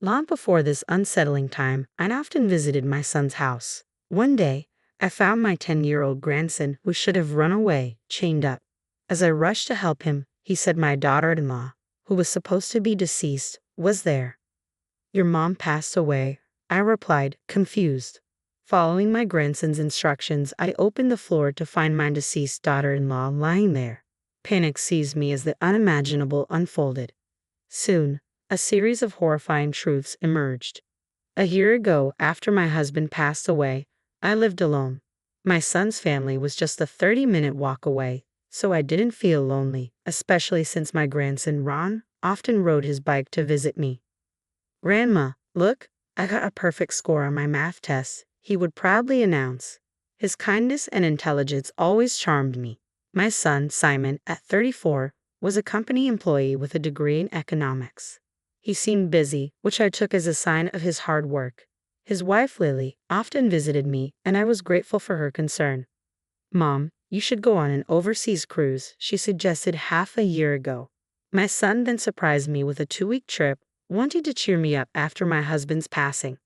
Long before this unsettling time, I'd often visited my son's house. One day, I found my 10-year-old grandson who should have run away, chained up. As I rushed to help him, he said my daughter-in-law, who was supposed to be deceased, was there. "Your mom passed away," I replied, confused. Following my grandson's instructions, I opened the floor to find my deceased daughter-in-law lying there. Panic seized me as the unimaginable unfolded. Soon, a series of horrifying truths emerged. A year ago, after my husband passed away, I lived alone. My son's family was just a 30-minute walk away, so I didn't feel lonely, especially since my grandson Ron often rode his bike to visit me. "Grandma, look, I got a perfect score on my math test," he would proudly announce. His kindness and intelligence always charmed me. My son, Simon, at 34, was a company employee with a degree in economics. He seemed busy, which I took as a sign of his hard work. His wife, Lily, often visited me, and I was grateful for her concern. "Mom, you should go on an overseas cruise," she suggested half a year ago. My son then surprised me with a 2-week trip, wanting to cheer me up after my husband's passing.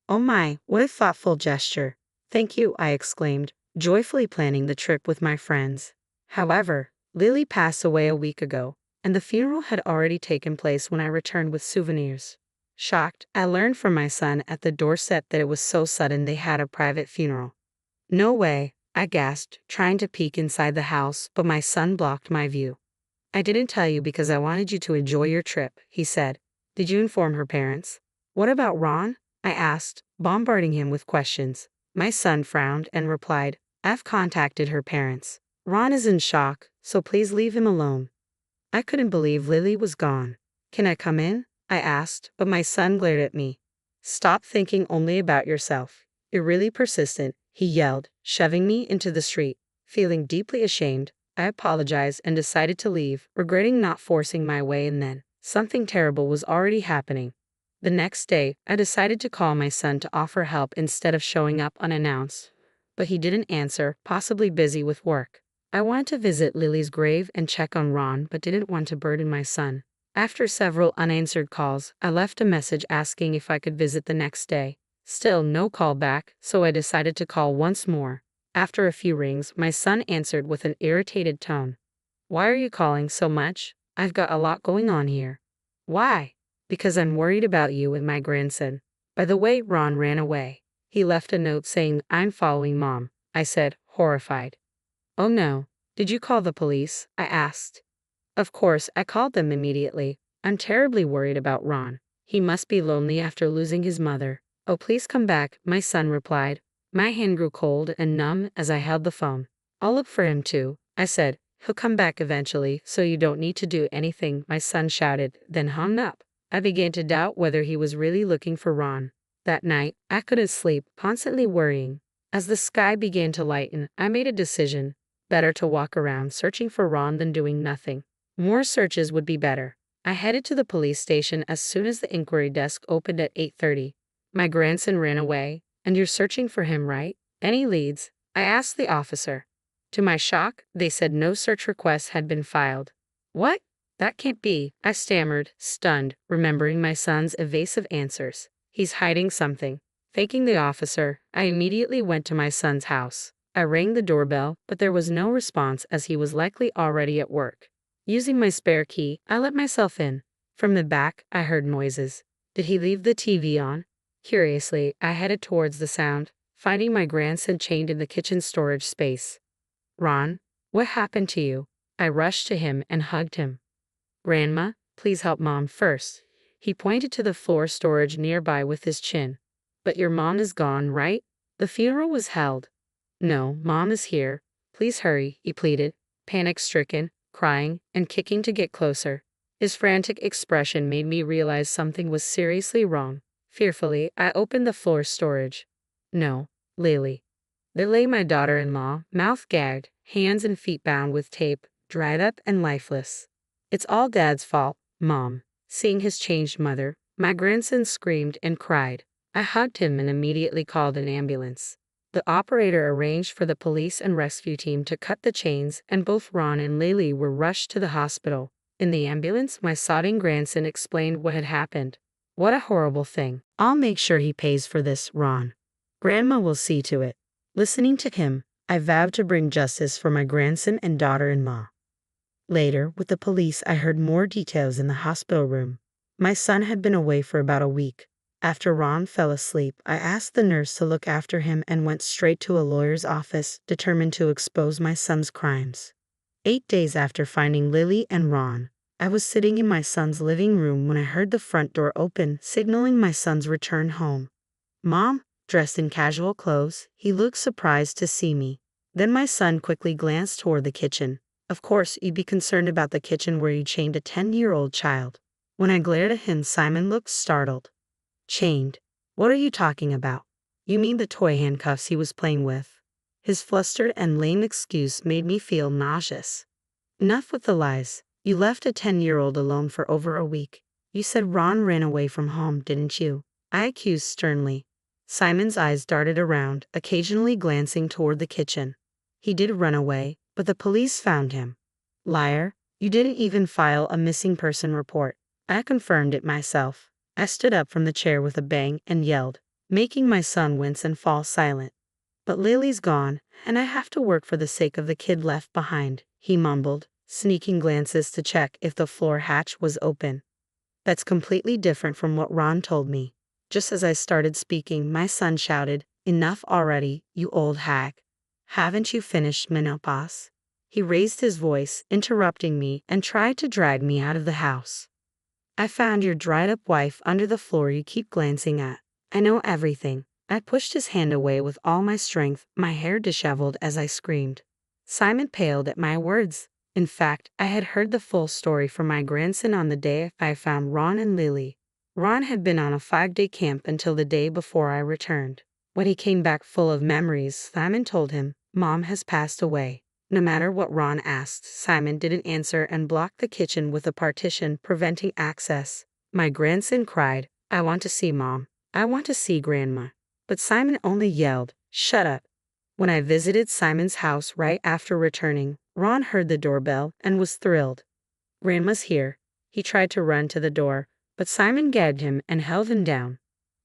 "Oh my, what a thoughtful gesture. Thank you," I exclaimed, joyfully planning the trip with my friends. However, Lily passed away a week ago, and the funeral had already taken place when I returned with souvenirs. Shocked, I learned from my son at the doorstep that it was so sudden they had a private funeral. "No way," I gasped, trying to peek inside the house, but my son blocked my view. "I didn't tell you because I wanted you to enjoy your trip," he said. "Did you inform her parents?" "What about Ron?" I asked, bombarding him with questions. My son frowned and replied, "I've contacted her parents. Ron is in shock, so please leave him alone." I couldn't believe Lily was gone. "Can I come in?" I asked, but my son glared at me. "Stop thinking only about yourself. You're really persistent," he yelled, shoving me into the street. Feeling deeply ashamed, I apologized and decided to leave, regretting not forcing my way in then. Something terrible was already happening. The next day, I decided to call my son to offer help instead of showing up unannounced. But he didn't answer, possibly busy with work. I wanted to visit Lily's grave and check on Ron, but didn't want to burden my son. After several unanswered calls, I left a message asking if I could visit the next day. Still no call back, so I decided to call once more. After a few rings, my son answered with an irritated tone. "Why are you calling so much? I've got a lot going on here." "Why?" "Because I'm worried about you and my grandson." By the way, Ron ran away. He left a note saying, "I'm following Mom," I said, horrified. "Oh no. Did you call the police?" I asked. Of course, I called them immediately. I'm terribly worried about Ron. He must be lonely after losing his mother. "Oh, please come back," my son replied. My hand grew cold and numb as I held the phone. "I'll look for him too," I said. "He'll come back eventually, so you don't need to do anything," my son shouted, then hung up. I began to doubt whether he was really looking for Ron. That night, I couldn't sleep, constantly worrying. As the sky began to lighten, I made a decision. Better to walk around searching for Ron than doing nothing. More searches would be better. I headed to the police station as soon as the inquiry desk opened at 8:30. "My grandson ran away, and you're searching for him, right? Any leads?" I asked the officer. To my shock, they said no search request had been filed. "What? That can't be," I stammered, stunned, remembering my son's evasive answers. "He's hiding something." Thanking the officer, I immediately went to my son's house. I rang the doorbell, but there was no response as he was likely already at work. Using my spare key, I let myself in. From the back, I heard noises. Did he leave the TV on? Curiously, I headed towards the sound, finding my grandson chained in the kitchen storage space. "Ron, what happened to you?" I rushed to him and hugged him. "Grandma, please help Mom first." He pointed to the floor storage nearby with his chin. "But your mom is gone, right? The funeral was held." "No, Mom is here. Please hurry," he pleaded, panic-stricken, crying, and kicking to get closer. His frantic expression made me realize something was seriously wrong. Fearfully, I opened the floor storage. No, Lily. There lay my daughter-in-law, mouth gagged, hands and feet bound with tape, dried up and lifeless. "It's all Dad's fault, Mom." Seeing his changed mother, my grandson screamed and cried. I hugged him and immediately called an ambulance. The operator arranged for the police and rescue team to cut the chains, and both Ron and Lily were rushed to the hospital. In the ambulance, my sobbing grandson explained what had happened. What a horrible thing. I'll make sure he pays for this, Ron. Grandma will see to it. Listening to him, I vowed to bring justice for my grandson and daughter-in-law. Later, with the police, I heard more details in the hospital room. My son had been away for about a week. After Ron fell asleep, I asked the nurse to look after him and went straight to a lawyer's office, determined to expose my son's crimes. 8 days after finding Lily and Ron, I was sitting in my son's living room when I heard the front door open, signaling my son's return home. Mom, dressed in casual clothes, he looked surprised to see me. Then my son quickly glanced toward the kitchen. Of course, you'd be concerned about the kitchen where you chained a 10-year-old child. When I glared at him, Simon looked startled. Chained? What are you talking about? You mean the toy handcuffs he was playing with? His flustered and lame excuse made me feel nauseous. Enough with the lies. You left a 10-year-old alone for over a week. You said Ron ran away from home, didn't you? I accused sternly. Simon's eyes darted around, occasionally glancing toward the kitchen. He did run away, but the police found him. Liar, you didn't even file a missing person report. I confirmed it myself. I stood up from the chair with a bang and yelled, making my son wince and fall silent. But Lily's gone, and I have to work for the sake of the kid left behind, he mumbled, sneaking glances to check if the floor hatch was open. That's completely different from what Ron told me. Just as I started speaking, my son shouted, "Enough already, you old hag. Haven't you finished menopause?" He raised his voice, interrupting me, and tried to drag me out of the house. I found your dried-up wife under the floor you keep glancing at. I know everything. I pushed his hand away with all my strength, my hair disheveled as I screamed. Simon paled at my words. In fact, I had heard the full story from my grandson on the day I found Ron and Lily. Ron had been on a 5-day camp until the day before I returned. When he came back full of memories, Simon told him, "Mom has passed away." No matter what Ron asked, Simon didn't answer and blocked the kitchen with a partition, preventing access. My grandson cried, "I want to see Mom. I want to see Grandma." But Simon only yelled, "Shut up." When I visited Simon's house right after returning, Ron heard the doorbell and was thrilled. "Grandma's here." He tried to run to the door, but Simon gagged him and held him down.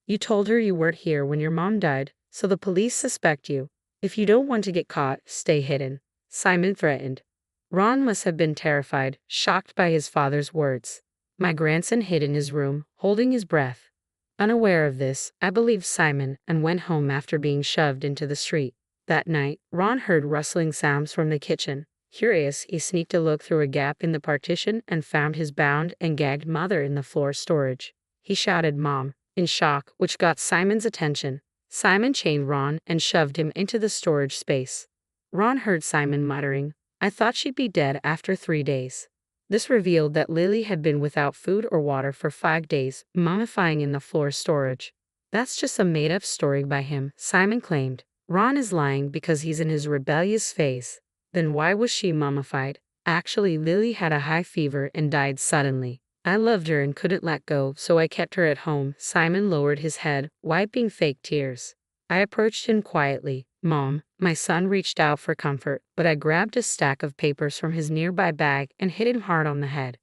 "You told her you weren't here when your mom died, so the police suspect you. If you don't want to get caught, stay hidden," Simon threatened. Ron must have been terrified, shocked by his father's words. My grandson hid in his room, holding his breath. Unaware of this, I believed Simon and went home after being shoved into the street. That night, Ron heard rustling sounds from the kitchen. Curious, he sneaked a look through a gap in the partition and found his bound and gagged mother in the floor storage. He shouted, "Mom," in shock, which got Simon's attention. Simon chained Ron and shoved him into the storage space. Ron heard Simon muttering, "I thought she'd be dead after 3 days." This revealed that Lily had been without food or water for 5 days, mummifying in the floor storage. "That's just a made-up story by him," Simon claimed. "Ron is lying because he's in his rebellious phase." Then why was she mummified? Actually, Lily had a high fever and died suddenly. I loved her and couldn't let go, so I kept her at home. Simon lowered his head, wiping fake tears. I approached him quietly. "Mom," my son reached out for comfort, but I grabbed a stack of papers from his nearby bag and hit him hard on the head.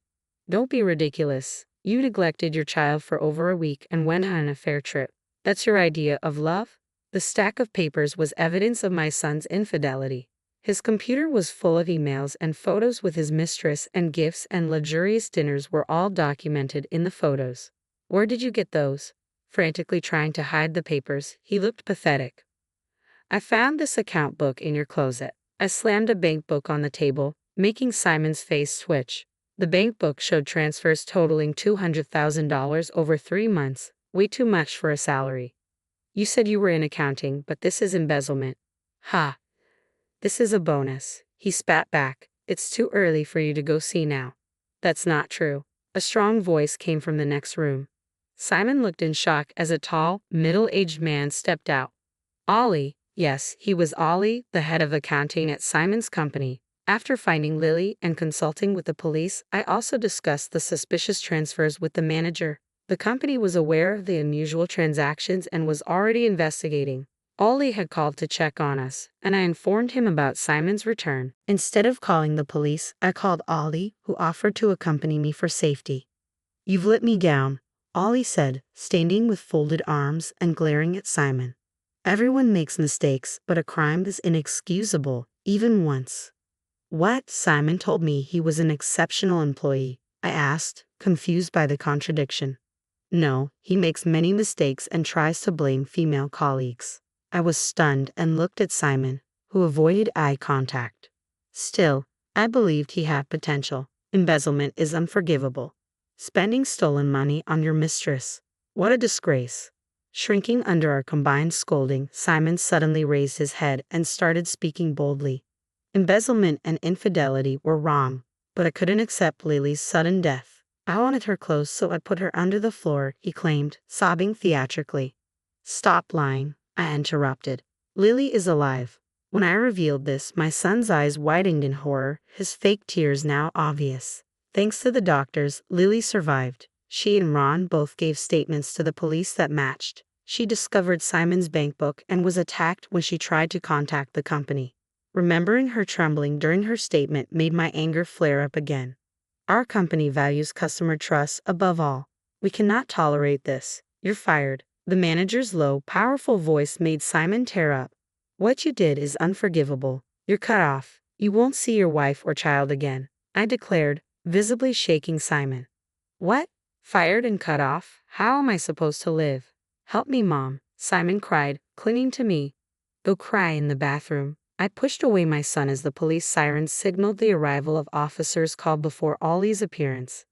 "Don't be ridiculous. You neglected your child for over a week and went on an affair trip. That's your idea of love?" The stack of papers was evidence of my son's infidelity. His computer was full of emails and photos with his mistress, and gifts and luxurious dinners were all documented in the photos. "Where did you get those?" Frantically trying to hide the papers, he looked pathetic. "I found this account book in your closet." I slammed a bank book on the table, making Simon's face twitch. The bank book showed transfers totaling $200,000 over 3 months, way too much for a salary. "You said you were in accounting, but this is embezzlement." "Ha! This is a bonus," he spat back. "It's too early for you to go see now." "That's not true." A strong voice came from the next room. Simon looked in shock as a tall, middle-aged man stepped out. Ollie. Yes, he was Ollie, the head of accounting at Simon's company. After finding Lily and consulting with the police, I also discussed the suspicious transfers with the manager. The company was aware of the unusual transactions and was already investigating. Ollie had called to check on us, and I informed him about Simon's return. Instead of calling the police, I called Ollie, who offered to accompany me for safety. "You've let me down," Ollie said, standing with folded arms and glaring at Simon. Everyone makes mistakes, but a crime is inexcusable, even once. What? Simon told me he was an exceptional employee, I asked, confused by the contradiction. No, he makes many mistakes and tries to blame female colleagues. I was stunned and looked at Simon, who avoided eye contact. Still, I believed he had potential. Embezzlement is unforgivable. Spending stolen money on your mistress. What a disgrace. Shrinking under our combined scolding, Simon suddenly raised his head and started speaking boldly. Embezzlement and infidelity were wrong, but I couldn't accept Lily's sudden death. I wanted her close, so I'd put her under the floor, he claimed, sobbing theatrically. Stop lying, I interrupted. Lily is alive. When I revealed this, my son's eyes widened in horror, his fake tears now obvious. Thanks to the doctors, Lily survived. She and Ron both gave statements to the police that matched. She discovered Simon's bank book and was attacked when she tried to contact the company. Remembering her trembling during her statement made my anger flare up again. Our company values customer trust above all. We cannot tolerate this. You're fired. The manager's low, powerful voice made Simon tear up. What you did is unforgivable. You're cut off. You won't see your wife or child again, I declared, visibly shaking Simon. What? Fired and cut off? How am I supposed to live? Help me, Mom, Simon cried, clinging to me. Go cry in the bathroom. I pushed away my son as the police sirens signaled the arrival of officers called before Ollie's appearance.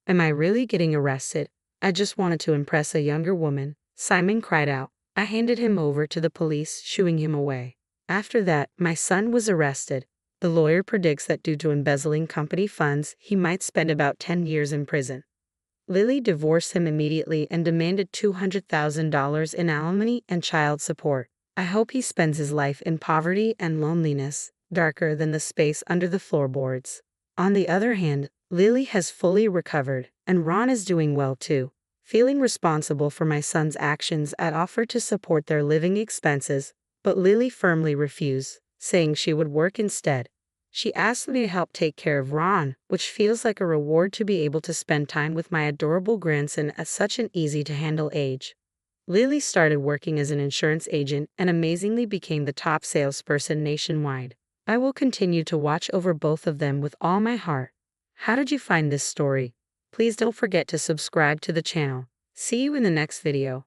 Am I really getting arrested? I just wanted to impress a younger woman, Simon cried out. I handed him over to the police, shooing him away. After that, my son was arrested. The lawyer predicts that due to embezzling company funds, he might spend about 10 years in prison. Lily divorced him immediately and demanded $200,000 in alimony and child support. I hope he spends his life in poverty and loneliness, darker than the space under the floorboards. On the other hand, Lily has fully recovered, and Ron is doing well too. Feeling responsible for my son's actions, I offered to support their living expenses, but Lily firmly refused, saying she would work instead. She asked me to help take care of Ron, which feels like a reward to be able to spend time with my adorable grandson at such an easy-to-handle age. Lily started working as an insurance agent and amazingly became the top salesperson nationwide. I will continue to watch over both of them with all my heart. How did you find this story? Please don't forget to subscribe to the channel. See you in the next video.